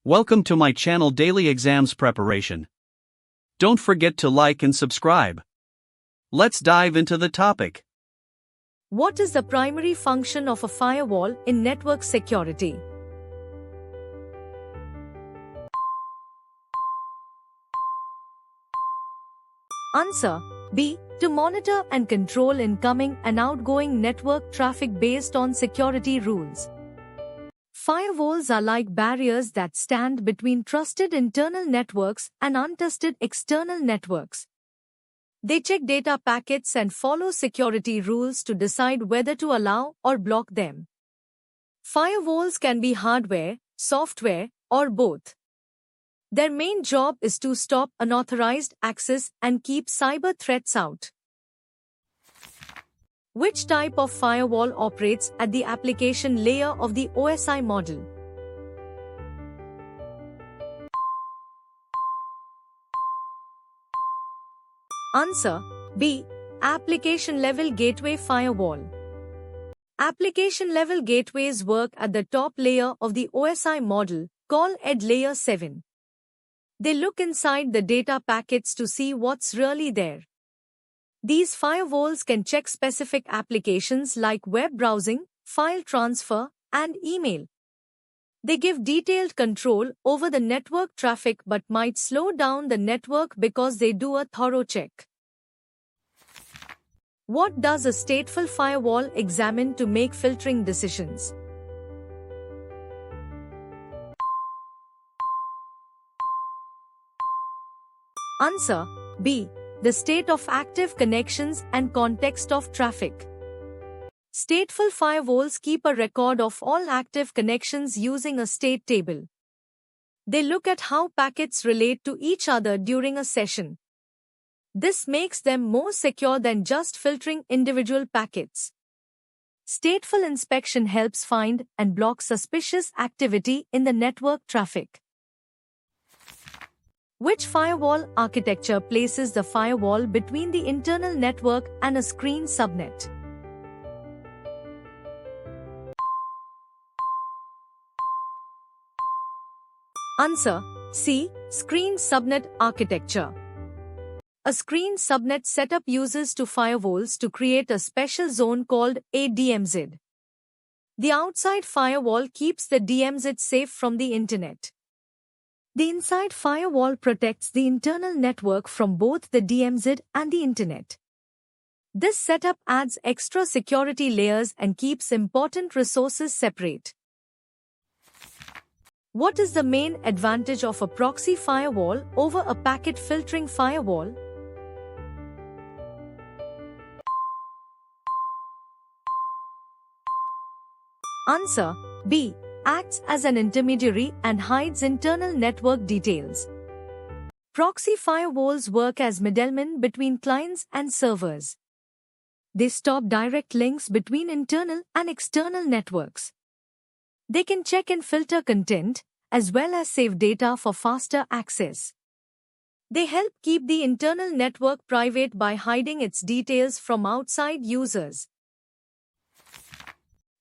Welcome to my channel Daily Exams Preparation. Don't forget to like and subscribe. Let's dive into the topic. What is the primary function of a firewall in network security? Answer B. To monitor and control incoming and outgoing network traffic based on security rules. Firewalls are like barriers that stand between trusted internal networks and untested external networks. They check data packets and follow security rules to decide whether to allow or block them. Firewalls can be hardware, software, or both. Their main job is to stop unauthorized access and keep cyber threats out. Which type of firewall operates at the application layer of the OSI model? Answer B. Application Level Gateway Firewall. Application level gateways work at the top layer of the OSI model, called ED Layer 7. They look inside the data packets to see what's really there. These firewalls can check specific applications like web browsing, file transfer, and email. They give detailed control over the network traffic but might slow down the network because they do a thorough check. What does a stateful firewall examine to make filtering decisions? Answer B. The state of active connections and context of traffic. Stateful firewalls keep a record of all active connections using a state table. They look at how packets relate to each other during a session. This makes them more secure than just filtering individual packets. Stateful inspection helps find and block suspicious activity in the network traffic. Which firewall architecture places the firewall between the internal network and a screen subnet? Answer C. Screen subnet architecture. A screen subnet setup uses two firewalls to create a special zone called a DMZ. The outside firewall keeps the DMZ safe from the internet. The inside firewall protects the internal network from both the DMZ and the internet. This setup adds extra security layers and keeps important resources separate. What is the main advantage of a proxy firewall over a packet filtering firewall? Answer B. Acts as an intermediary and hides internal network details. Proxy firewalls work as middlemen between clients and servers. They stop direct links between internal and external networks. They can check and filter content, as well as save data for faster access. They help keep the internal network private by hiding its details from outside users.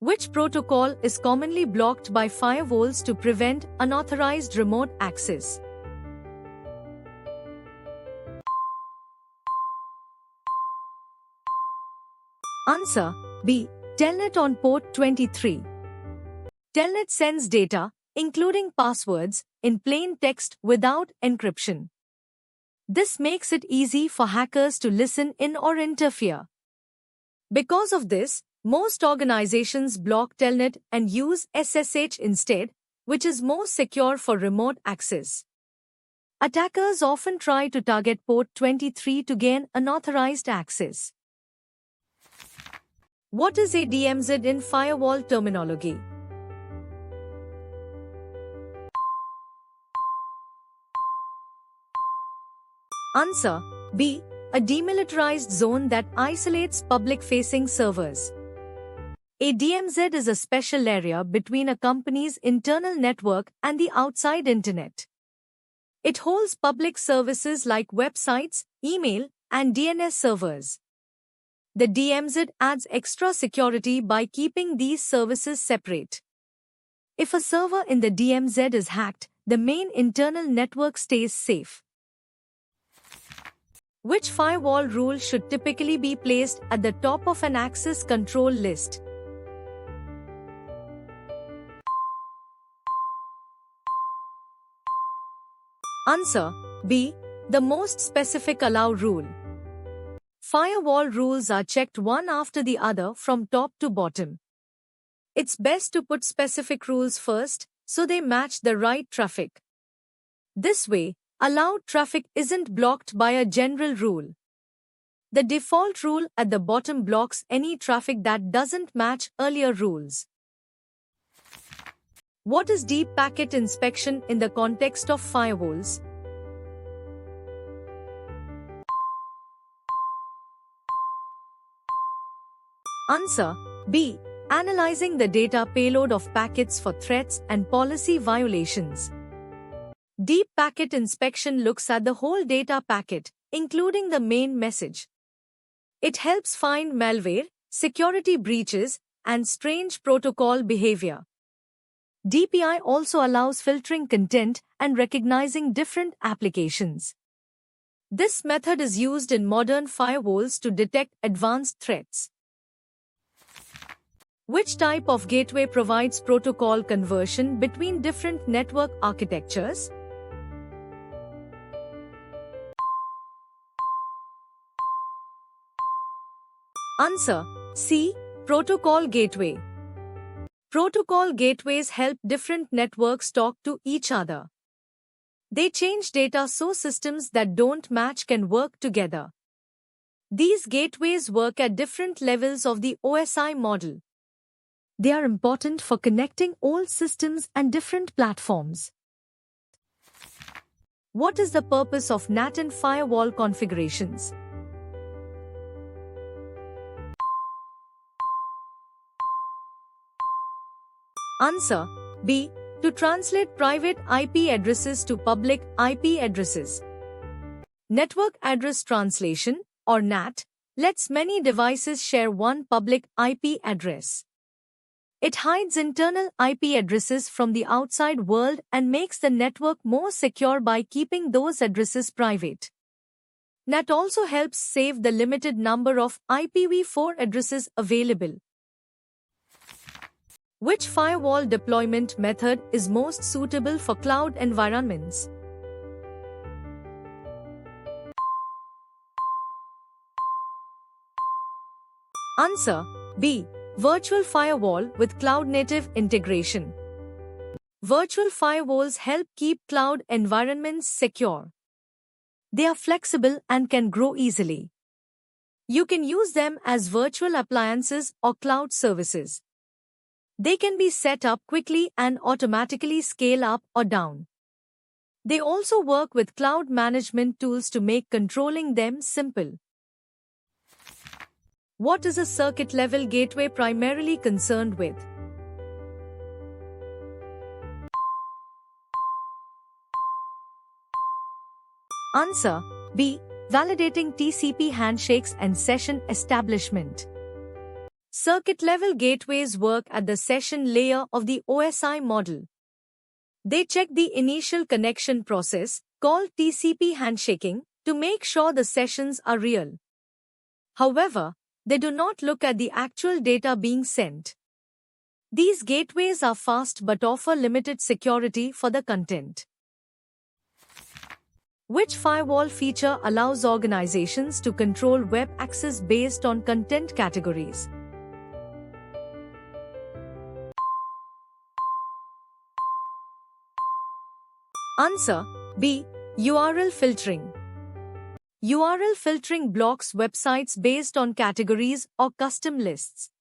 Which protocol is commonly blocked by firewalls to prevent unauthorized remote access? Answer B. Telnet on port 23. Telnet sends data, including passwords, in plain text without encryption. This makes it easy for hackers to listen in or interfere. Because of this, most organizations block Telnet and use SSH instead, which is more secure for remote access. Attackers often try to target port 23 to gain unauthorized access. What is a DMZ in firewall terminology? Answer B. A demilitarized zone that isolates public-facing servers. A DMZ is a special area between a company's internal network and the outside internet. It holds public services like websites, email, and DNS servers. The DMZ adds extra security by keeping these services separate. If a server in the DMZ is hacked, the main internal network stays safe. Which firewall rule should typically be placed at the top of an access control list? Answer B. The most specific allow rule. Firewall rules are checked one after the other from top to bottom. It's best to put specific rules first, so they match the right traffic. This way, allowed traffic isn't blocked by a general rule. The default rule at the bottom blocks any traffic that doesn't match earlier rules. What is deep packet inspection in the context of firewalls? Answer B. Analyzing the data payload of packets for threats and policy violations. Deep packet inspection looks at the whole data packet, including the main message. It helps find malware, security breaches, and strange protocol behavior. DPI also allows filtering content and recognizing different applications. This method is used in modern firewalls to detect advanced threats. Which type of gateway provides protocol conversion between different network architectures? Answer C. Protocol gateway. Protocol gateways help different networks talk to each other. They change data so systems that don't match can work together. These gateways work at different levels of the OSI model. They are important for connecting all systems and different platforms. What is the purpose of NAT in firewall configurations? Answer B. To translate private IP addresses to public IP addresses. Network Address Translation, or NAT, lets many devices share one public IP address. It hides internal IP addresses from the outside world and makes the network more secure by keeping those addresses private. NAT also helps save the limited number of IPv4 addresses available. Which firewall deployment method is most suitable for cloud environments? Answer B. Virtual firewall with cloud-native integration. Virtual firewalls help keep cloud environments secure. They are flexible and can grow easily. You can use them as virtual appliances or cloud services. They can be set up quickly and automatically scale up or down. They also work with cloud management tools to make controlling them simple. What is a circuit-level gateway primarily concerned with? Answer B. Validating TCP handshakes and session establishment. Circuit-level gateways work at the session layer of the OSI model. They check the initial connection process, called TCP handshaking, to make sure the sessions are real. However, they do not look at the actual data being sent. These gateways are fast but offer limited security for the content. Which firewall feature allows organizations to control web access based on content categories? Answer B. URL filtering. URL filtering blocks websites based on categories or custom lists.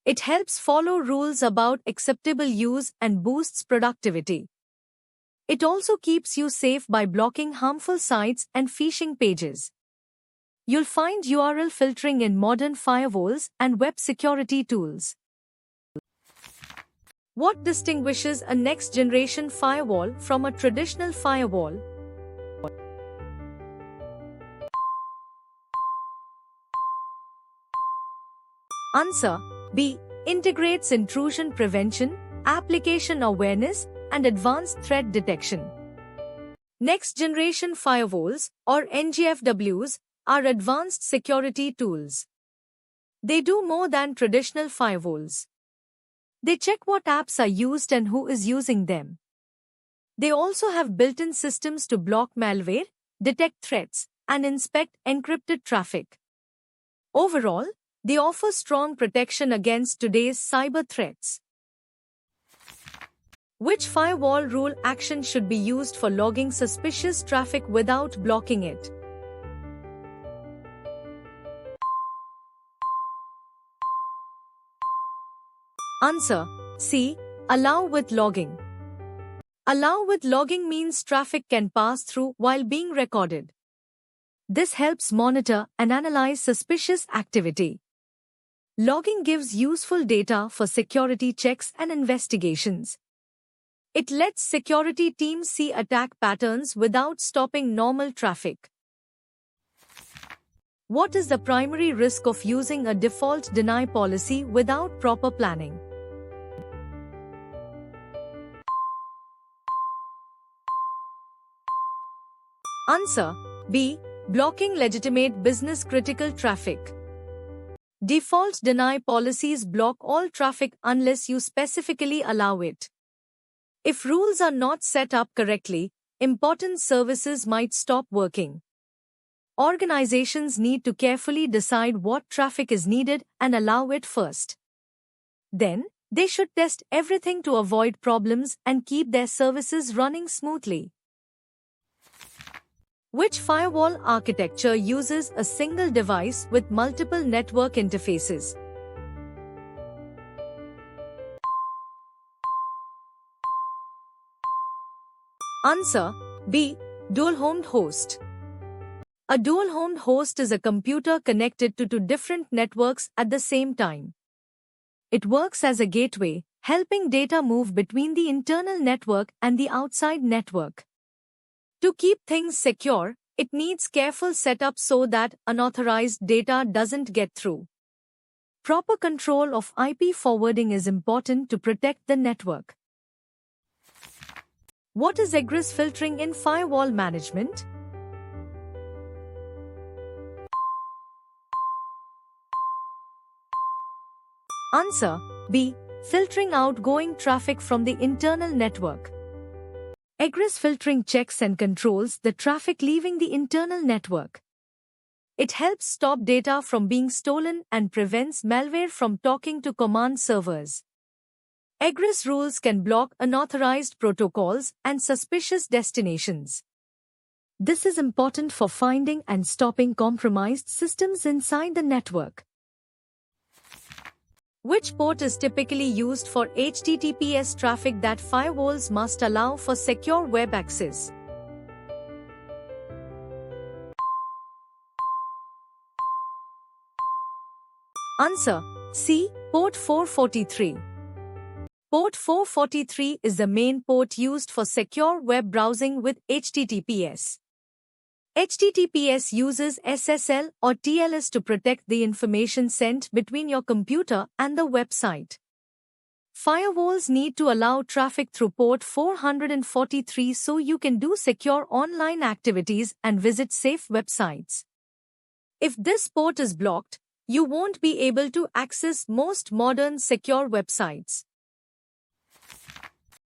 It helps follow rules about acceptable use and boosts productivity. It also keeps you safe by blocking harmful sites and phishing pages. You'll find URL filtering in modern firewalls and web security tools. What distinguishes a next-generation firewall from a traditional firewall? Answer B. Integrates intrusion prevention, application awareness, and advanced threat detection. Next generation firewalls, or NGFWs, are advanced security tools. They do more than traditional firewalls. They check what apps are used and who is using them. They also have built-in systems to block malware, detect threats, and inspect encrypted traffic. Overall, they offer strong protection against today's cyber threats. Which firewall rule action should be used for logging suspicious traffic without blocking it? Answer: C. Allow with logging. Allow with logging means traffic can pass through while being recorded. This helps monitor and analyze suspicious activity. Logging gives useful data for security checks and investigations. It lets security teams see attack patterns without stopping normal traffic. What is the primary risk of using a default deny policy without proper planning? Answer: B. Blocking legitimate business-critical traffic. Default deny policies block all traffic unless you specifically allow it. If rules are not set up correctly, important services might stop working. Organizations need to carefully decide what traffic is needed and allow it first. Then, they should test everything to avoid problems and keep their services running smoothly. Which firewall architecture uses a single device with multiple network interfaces? Answer: B. Dual-homed host. A dual-homed host is a computer connected to two different networks at the same time. It works as a gateway, helping data move between the internal network and the outside network. To keep things secure, it needs careful setup so that unauthorized data doesn't get through. Proper control of IP forwarding is important to protect the network. What is egress filtering in firewall management? Answer: B. Filtering outgoing traffic from the internal network. Egress filtering checks and controls the traffic leaving the internal network. It helps stop data from being stolen and prevents malware from talking to command servers. Egress rules can block unauthorized protocols and suspicious destinations. This is important for finding and stopping compromised systems inside the network. Which port is typically used for HTTPS traffic that firewalls must allow for secure web access? Answer: C. Port 443. Port 443 is the main port used for secure web browsing with HTTPS. HTTPS uses SSL or TLS to protect the information sent between your computer and the website. Firewalls need to allow traffic through port 443 so you can do secure online activities and visit safe websites. If this port is blocked, you won't be able to access most modern secure websites.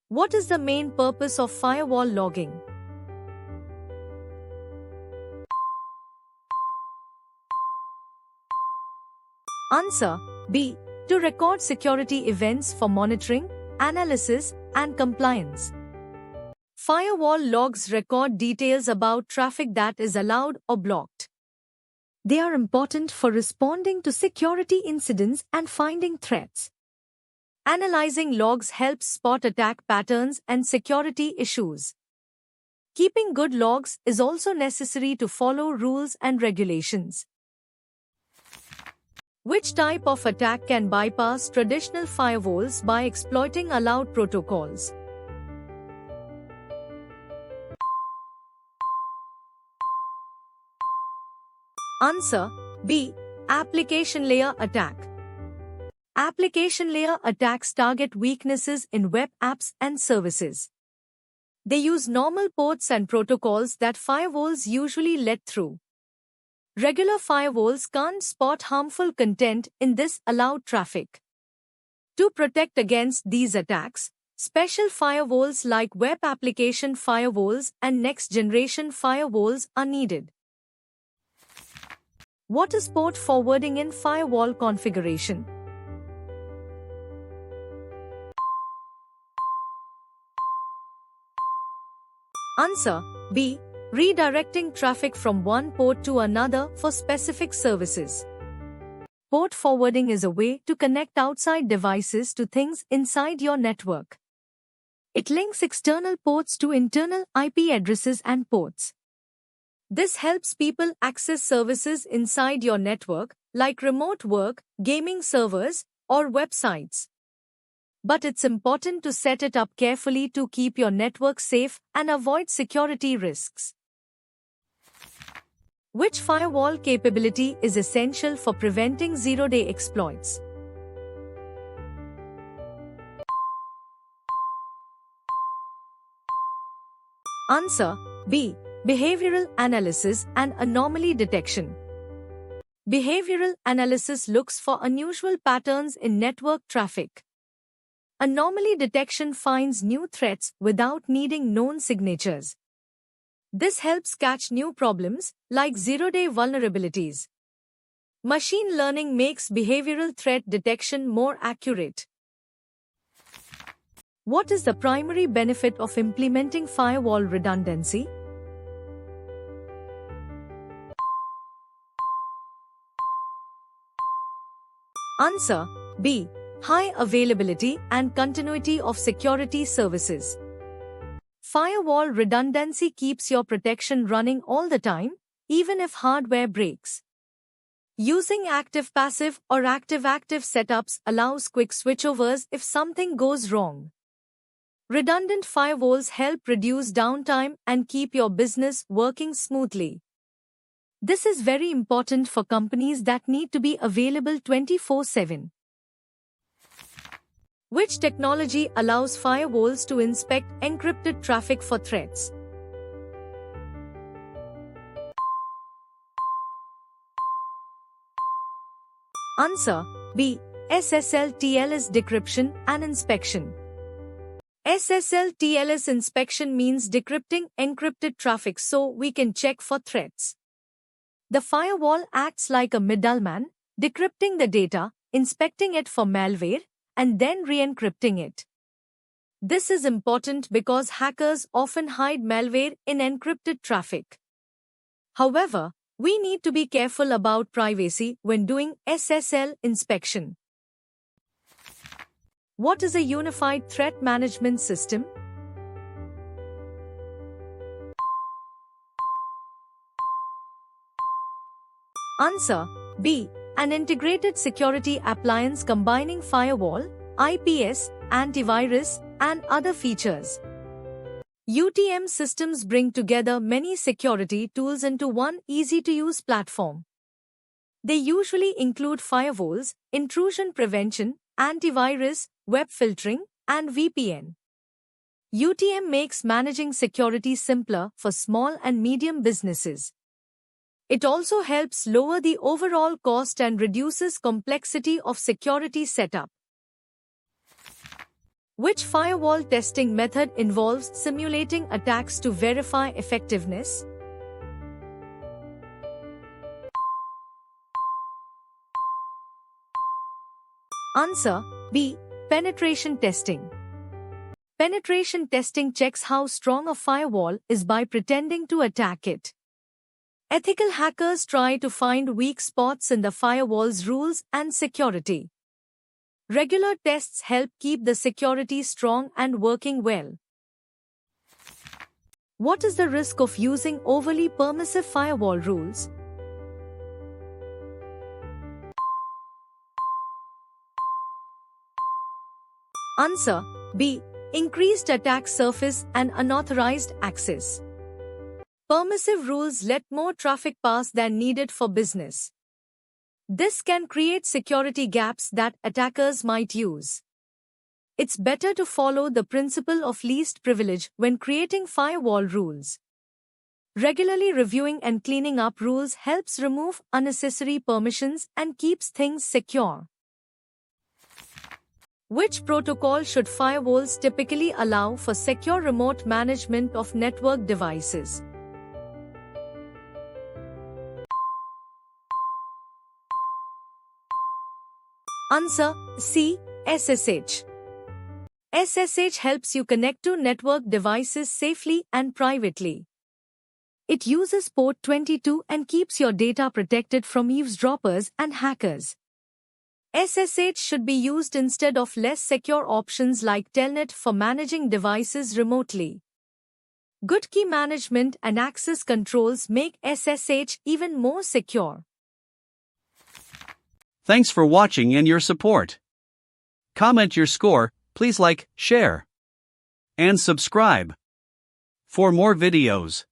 What is the main purpose of firewall logging? Answer: B. To record security events for monitoring, analysis, and compliance. Firewall logs record details about traffic that is allowed or blocked. They are important for responding to security incidents and finding threats. Analyzing logs helps spot attack patterns and security issues. Keeping good logs is also necessary to follow rules and regulations. Which type of attack can bypass traditional firewalls by exploiting allowed protocols? Answer: B. Application layer attack. Application layer attacks target weaknesses in web apps and services. They use normal ports and protocols that firewalls usually let through. Regular firewalls can't spot harmful content in this allowed traffic. To protect against these attacks, special firewalls like web application firewalls and next-generation firewalls are needed. What is port forwarding in firewall configuration? Answer B. Redirecting traffic from one port to another for specific services. Port forwarding is a way to connect outside devices to things inside your network. It links external ports to internal IP addresses and ports. This helps people access services inside your network, like remote work, gaming servers, or websites. But it's important to set it up carefully to keep your network safe and avoid security risks. Which firewall capability is essential for preventing zero-day exploits? Answer B. Behavioral analysis and anomaly detection. Behavioral analysis looks for unusual patterns in network traffic. Anomaly detection finds new threats without needing known signatures. This helps catch new problems, like zero-day vulnerabilities. Machine learning makes behavioral threat detection more accurate. What is the primary benefit of implementing firewall redundancy? Answer B. High availability and continuity of security services. Firewall redundancy keeps your protection running all the time, even if hardware breaks. Using active-passive or active-active setups allows quick switchovers if something goes wrong. Redundant firewalls help reduce downtime and keep your business working smoothly. This is very important for companies that need to be available 24/7. Which technology allows firewalls to inspect encrypted traffic for threats? Answer B. SSL/TLS decryption and inspection. SSL/TLS inspection means decrypting encrypted traffic so we can check for threats. The firewall acts like a middleman, decrypting the data, inspecting it for malware, and then re-encrypting it. This is important because hackers often hide malware in encrypted traffic. However, we need to be careful about privacy when doing SSL inspection. What is a unified threat management system? Answer B. An integrated security appliance combining firewall, IPS, antivirus, and other features. UTM systems bring together many security tools into one easy-to-use platform. They usually include firewalls, intrusion prevention, antivirus, web filtering, and VPN. UTM makes managing security simpler for small and medium businesses. It also helps lower the overall cost and reduces complexity of security setup. Which firewall testing method involves simulating attacks to verify effectiveness? Answer B. Penetration testing. Penetration testing checks how strong a firewall is by pretending to attack it. Ethical hackers try to find weak spots in the firewall's rules and security. Regular tests help keep the security strong and working well. What is the risk of using overly permissive firewall rules? Answer B. Increased attack surface and unauthorized access. Permissive rules let more traffic pass than needed for business. This can create security gaps that attackers might use. It's better to follow the principle of least privilege when creating firewall rules. Regularly reviewing and cleaning up rules helps remove unnecessary permissions and keeps things secure. Which protocol should firewalls typically allow for secure remote management of network devices? Answer C. SSH. SSH helps you connect to network devices safely and privately. It uses port 22 and keeps your data protected from eavesdroppers and hackers. SSH should be used instead of less secure options like Telnet for managing devices remotely. Good key management and access controls make SSH even more secure. Thanks for watching and your support. Comment your score, please like, share, and subscribe for more videos.